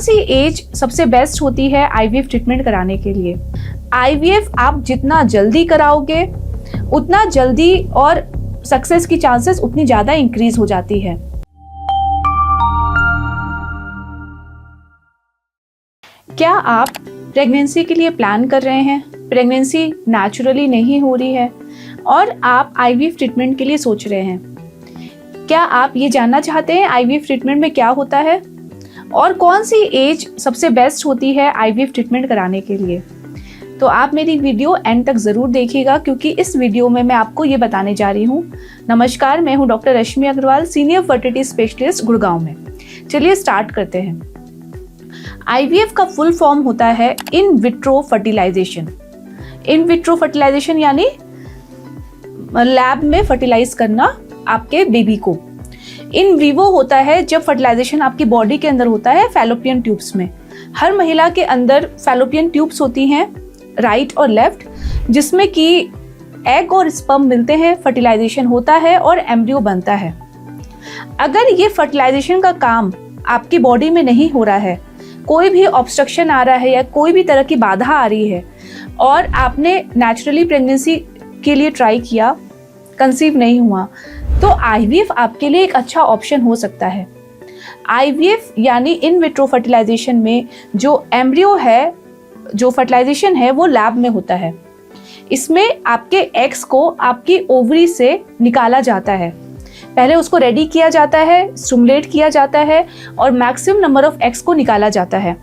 सी as सबसे best होती है आईवीएफ ट्रीटमेंट कराने के लिए? आईवीएफ आप जितना जल्दी कराओगे उतना जल्दी और सक्सेस की चांसेस उतनी ज़्यादा इंक्रीज हो जाती है। क्या आप प्रेगनेंसी के लिए प्लान कर रहे हैं, प्रेगनेंसी नेचुरली नहीं हो रही है और आप आईवीएफ ट्रीटमेंट के लिए सोच रहे हैं? क्या आप ये जानना चाहते हैं आईवीएफ ट्रीटमेंट में क्या होता है और कौन सी एज सबसे बेस्ट होती है आईवीएफ ट्रीटमेंट कराने के लिए? तो आप मेरी वीडियो एंड तक ज़रूर देखिएगा, क्योंकि इस वीडियो में मैं आपको ये बताने जा रही हूँ। नमस्कार, मैं हूँ doctor Rashmi Agarwal, senior fertility specialist Gurgaon में। चलिए स्टार्ट करते हैं। आईवीएफ का फुल फॉर्म होता है in vitro fertilisation. In vitro fertilisation यानी लैब में फर्टिलाइज करना आपके बेबी को। इन विवो होता है जब फर्टिलाइजेशन आपकी बॉडी के अंदर होता है फैलोपियन ट्यूब्स में। हर महिला के अंदर फैलोपियन ट्यूब्स होती हैं, राइट और लेफ्ट, जिसमें कि एग और स्पर्म मिलते हैं, फर्टिलाइजेशन होता है और एम्ब्रियो बनता है। अगर ये फर्टिलाइजेशन का काम आपकी बॉडी में नहीं हो रहा है, कोई भी ऑब्स्ट्रक्शन आ रहा है या कोई भी तरह की बाधा आ रही है और आपने नेचुरली प्रेगनेंसी के लिए ट्राई किया, कंसीव नहीं हुआ, तो आईवीएफ आपके लिए एक अच्छा ऑप्शन हो सकता है। आईवीएफ यानी इन विट्रो फर्टिलाइजेशन में जो एम्ब्रियो है, जो फर्टिलाइजेशन है, वो लैब में होता है। इसमें आपके एग्स को आपकी ओवरी से निकाला जाता है। पहले उसको रेडी किया जाता है, स्टिमुलेट किया जाता है और मैक्सिमम नंबर ऑफ एग्स को निकाला जाता है।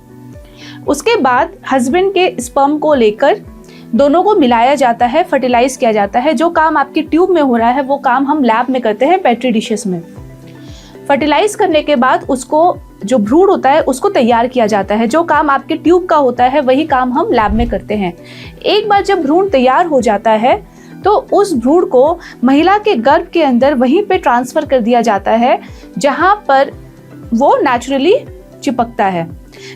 उसके बाद हस्बैंड के स्पर्म को लेकर दोनों को मिलाया जाता है, फर्टिलाइज किया जाता है। जो काम आपकी ट्यूब में हो रहा है वो काम हम लैब में करते हैं, पेट्री डिशेस में। फर्टिलाइज करने के बाद उसको जो भ्रूण होता है उसको तैयार किया जाता है। जो काम आपके ट्यूब का होता है वही काम हम लैब में करते हैं। एक बार जब भ्रूण तैयार हो जाता है तो उस भ्रूण को महिला के गर्भ के अंदर वहीं पे ट्रांसफर कर दिया जाता है जहां पर वो नेचुरली चिपकता है।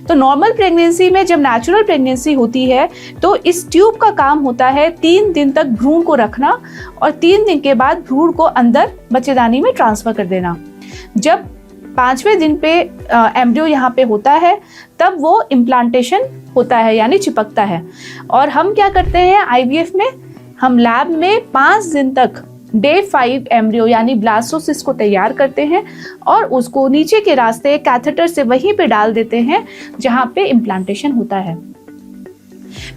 तो नॉर्मल प्रेगनेंसी में जब नेचुरल प्रेगनेंसी होती है तो इस ट्यूब का काम होता है 3 दिन तक भ्रूण को रखना और 3 दिन के बाद भ्रूण को अंदर बच्चेदानी में ट्रांसफर कर देना। जब 5वें दिन पे एम्ब्रियो यहाँ पे होता है तब वो इम्प्लांटेशन होता है यानी चिपकता है। और हम क्या करते हैं आईवीएफ में, हम लैब में 5 दिन तक डे 5 एम्ब्रियो यानी ब्लास्टोसिस्ट को तैयार करते हैं और उसको नीचे के रास्ते कैथेटर से वहीं पे डाल देते हैं जहाँ पे इम्प्लांटेशन होता है।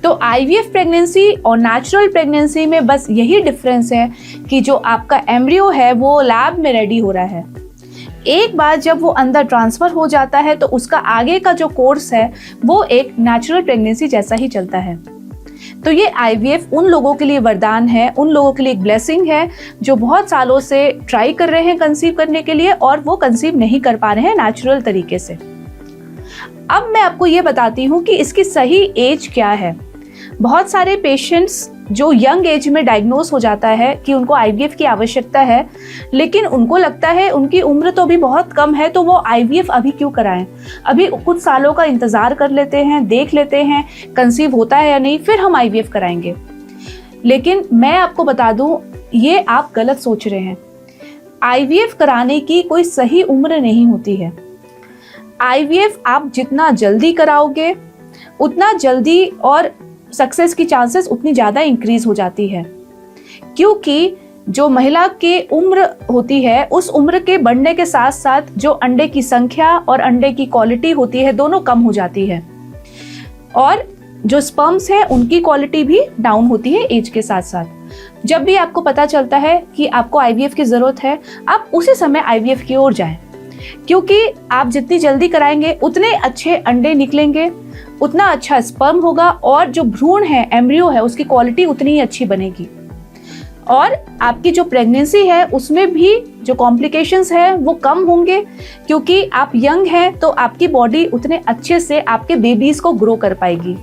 तो आईवीएफ प्रेगनेंसी और नेचुरल प्रेगनेंसी में बस यही डिफरेंस है कि जो आपका एम्ब्रियो है वो लैब में रेडी हो रहा है। एक बार जब वो अंदर ट्रांसफर हो जाता है तो उसका आगे का जो कोर्स है वो एक नेचुरल प्रेगनेंसी जैसा ही चलता है। तो ये आईवीएफ उन लोगों के लिए वरदान है, उन लोगों के लिए एक ब्लेसिंग है जो बहुत सालों से ट्राई कर रहे हैं कंसीव करने के लिए और वो कंसीव नहीं कर पा रहे हैं नेचुरल तरीके से। अब मैं आपको ये बताती हूँ कि इसकी सही एज क्या है। बहुत सारे पेशेंट्स जो यंग एज में डायग्नोज हो जाता है कि उनको आईवीएफ की आवश्यकता है, लेकिन उनको लगता है उनकी उम्र तो अभी बहुत कम है तो वो आईवीएफ अभी क्यों कराएं, अभी कुछ सालों का इंतजार कर लेते हैं, देख लेते हैं कंसीव होता है या नहीं, फिर हम आईवीएफ कराएंगे। लेकिन मैं आपको बता दूं, ये आप गलत सोच रहे हैं। आईवीएफ कराने की कोई सही उम्र नहीं होती है। आईवीएफ आप जितना जल्दी कराओगे उतना जल्दी और सक्सेस की चांसेस उतनी ज़्यादा इंक्रीज हो जाती है, क्योंकि जो महिला की उम्र होती है उस उम्र के बढ़ने के साथ साथ जो अंडे की संख्या और अंडे की क्वालिटी होती है दोनों कम हो जाती है और जो स्पर्म्स है उनकी क्वालिटी भी डाउन होती है एज के साथ साथ। जब भी आपको पता चलता है कि आपको आईवीएफ की ज़रूरत है, आप उसी समय आईवीएफ की ओर जाएं, क्योंकि आप जितनी जल्दी कराएंगे उतने अच्छे अंडे निकलेंगे, उतना अच्छा स्पर्म होगा और जो भ्रूण है, एम्ब्रियो है, उसकी क्वालिटी उतनी ही अच्छी बनेगी और आपकी जो प्रेगनेंसी है उसमें भी जो कॉम्प्लिकेशंस है वो कम होंगे, क्योंकि आप यंग हैं तो आपकी बॉडी उतने अच्छे से आपके बेबीज को ग्रो कर पाएगी।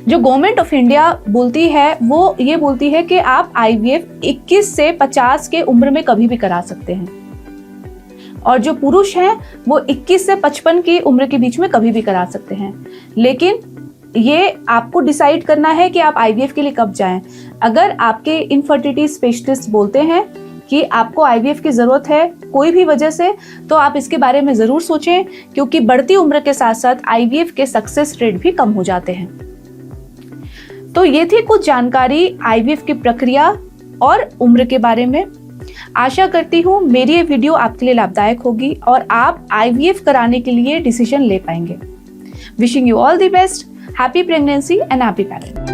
जो गवर्नमेंट ऑफ इंडिया बोलती है वो ये बोलती है कि आप आईवीएफ 21 से 50 के उम्र में कभी भी करा सकते हैं और जो पुरुष हैं वो 21 से 55 की उम्र के बीच में कभी भी करा सकते हैं। लेकिन ये आपको डिसाइड करना है कि आप आईवीएफ के लिए कब जाएं। अगर आपके इनफर्टिलिटी स्पेशलिस्ट बोलते हैं कि आपको आईवीएफ की ज़रूरत है कोई भी वजह से, तो आप इसके बारे में ज़रूर सोचें, क्योंकि बढ़ती उम्र के साथ साथ आईवीएफ के सक्सेस रेट भी कम हो जाते हैं। तो ये थी कुछ जानकारी आईवीएफ की प्रक्रिया और उम्र के बारे में। आशा करती हूँ मेरी ये वीडियो आपके लिए लाभदायक होगी और आप आईवीएफ कराने के लिए डिसीजन ले पाएंगे। Wishing you all the best, happy pregnancy and happy parenting.